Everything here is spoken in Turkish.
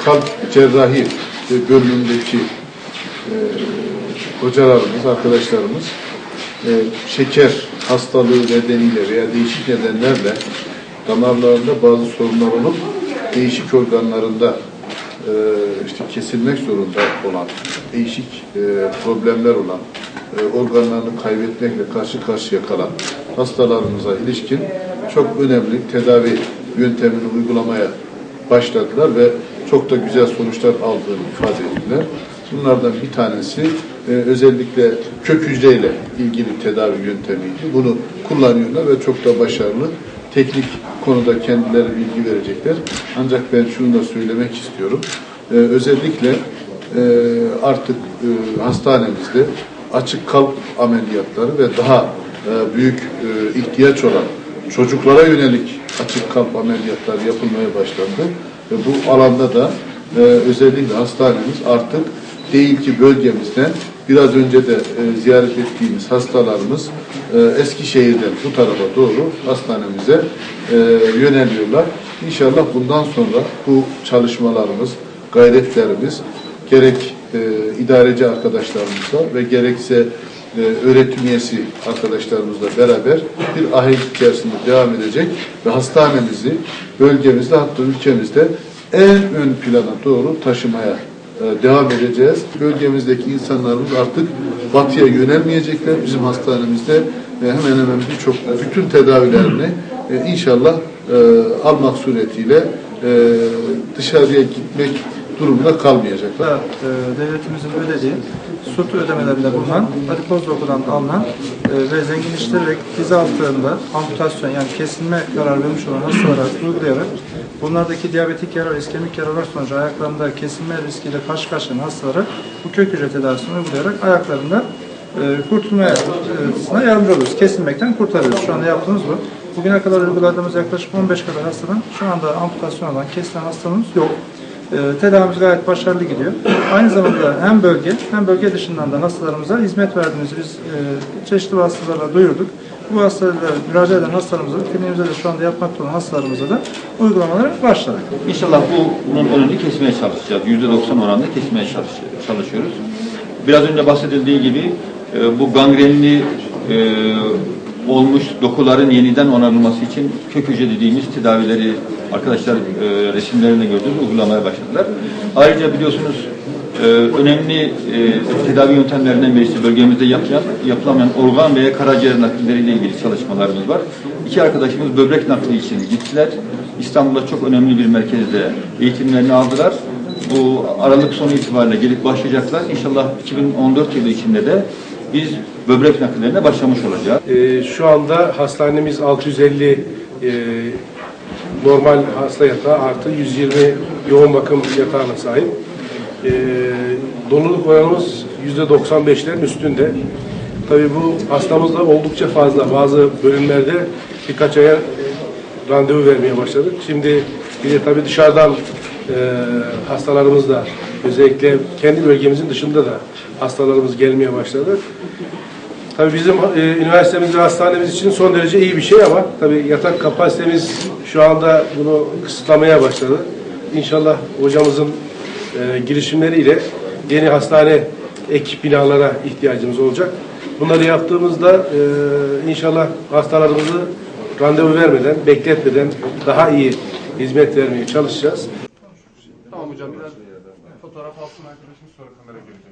Kalp cerrahi bölümündeki hocalarımız, arkadaşlarımız şeker hastalığı nedeniyle veya değişik nedenlerle damarlarında bazı sorunlar olup değişik organlarında işte kesilmek zorunda olan, değişik problemler olan, organlarını kaybetmekle karşı karşıya kalan hastalarımıza ilişkin çok önemli tedavi yöntemini uygulamaya başladılar ve çok da güzel sonuçlar aldığını ifade ettiler. Bunlardan bir tanesi özellikle kök hücreyle ilgili tedavi yöntemiydi. Bunu kullanıyorlar ve çok da başarılı. Teknik konuda kendileri bilgi verecekler. Ancak ben şunu da söylemek istiyorum. Özellikle artık hastanemizde açık kalp ameliyatları ve daha büyük ihtiyaç olan çocuklara yönelik açık kalp ameliyatları yapılmaya başlandı. Ve bu alanda da özellikle hastanemiz artık değil ki bölgemizden biraz önce de ziyaret ettiğimiz hastalarımız Eskişehir'den bu tarafa doğru hastanemize yöneliyorlar. İnşallah bundan sonra bu çalışmalarımız, gayretlerimiz gerek idareci arkadaşlarımızla ve gerekse öğretim üyesi arkadaşlarımızla beraber bir ahenk içerisinde devam edecek ve hastanemizi bölgemizde hatta ülkemizde en ön plana doğru taşımaya devam edeceğiz. Bölgemizdeki insanlarımız artık batıya yönelmeyecekler. Bizim hastanemizde hemen hemen bütün tedavilerini inşallah almak suretiyle dışarıya gitmek durumunda kalmayacaklar. Devletimizin ödediği SUT ödemeleriyle bulunan adipoz dokudan alınan ve zenginleştirerek diz altında amputasyon yani kesilme kararı vermiş olan hastalara uygulayarak bunlardaki diyabetik yara, iskemik yaralar sonucu ayaklarında kesilme riskiyle karşı karşıya hastalara bu kök hücre tedavisini uygulayarak ayaklarında kurtulmaya yardımcı oluyoruz. Kesilmekten kurtarıyoruz. Şu anda yaptığımız bu. Bugüne kadar uyguladığımız yaklaşık 15 kadar hastadan şu anda amputasyon olan kesilen hastamız yok. Tedavimiz gayet başarılı gidiyor. Aynı zamanda hem bölge dışından da hastalarımıza hizmet verdiğimizi biz çeşitli hastalarla duyurduk. Bu hastalara müracaat eden hastalarımıza, kliniğimizde de şu anda yapmakta olan hastalarımıza da uygulamalara başladık. İnşallah bunun önünü kesmeye çalışacağız. %90 oranında kesmeye çalışıyoruz. Biraz önce bahsedildiği gibi bu gangrenli olmuş dokuların yeniden onarılması için kök hücre dediğimiz tedavileri arkadaşlar resimlerinde gördüğünüz uygulamaya başladılar. Ayrıca biliyorsunuz önemli tedavi yöntemlerinden birisi bölgemizde yapılamayan organ veya karaciğer nakilleriyle ilgili çalışmalarımız var. İki arkadaşımız böbrek nakli için gittiler. İstanbul'da çok önemli bir merkezde eğitimlerini aldılar. Bu Aralık sonu itibariyle gelip başlayacaklar. İnşallah 2014 yılı içinde de biz böbrek nakillerine başlamış olacağız. Şu anda hastanemiz 650 normal hasta yatağı artı 120 yoğun bakım yatağına sahip. Doluluk oranımız %95'lerin üstünde. Tabii bu hastamız da oldukça fazla. Bazı bölümlerde birkaç aya randevu vermeye başladık. Şimdi bir de tabii dışarıdan hastalarımız da özellikle kendi bölgemizin dışında da hastalarımız gelmeye başladı. Tabii bizim üniversitemiz ve hastanemiz için son derece iyi bir şey ama tabii yatak kapasitemiz şu anda bunu kısıtlamaya başladı. İnşallah hocamızın girişimleriyle yeni hastane ek binalara ihtiyacımız olacak. Bunları yaptığımızda inşallah hastalarımızı randevu vermeden, bekletmeden daha iyi hizmet vermeye çalışacağız. Tamam hocam, biraz fotoğraf alsın arkadaşım, sonra kamera gelecek.